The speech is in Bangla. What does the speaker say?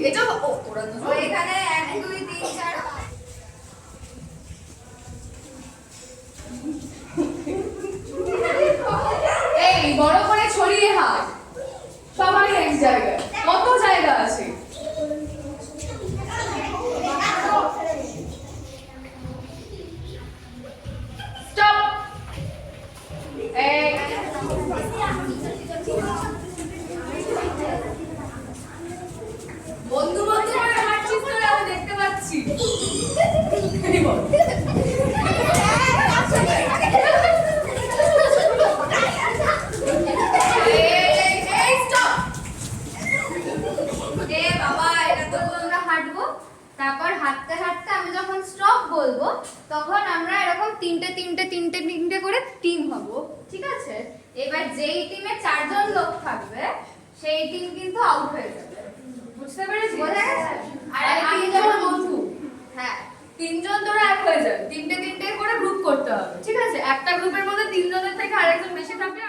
এটা ও তোরা তো এখানে 1 2 3 4 বড় করে ছড়িয়ে হাত সবাই এক জায়গায় কত জায়গা আছে স্টপ বন্ধু বন্ধু করে হাঁটছিস তোরা আমি দেখতে পাচ্ছি তারপর হাঁটতে হাঁটতে আমি যখন স্টপ বলবো তখন আমরা এরকম তিনটে করে টিম হব, ঠিক আছে? এবার যেই টিমে 4 জন লোক থাকবে সেই টিম কিন্তু আউট হয়ে যাবে, বুঝতে পেরেছিস? বোঝা গেছে? আর আমি যখন বন্ধু হ্যাঁ 3 জন তোরা এক হয়ে যাবে, তিনটে করে গ্রুপ করতে হবে, ঠিক আছে? একটা গ্রুপের মধ্যে 3 জনের থেকে আরেকজন বেশি থাকবে।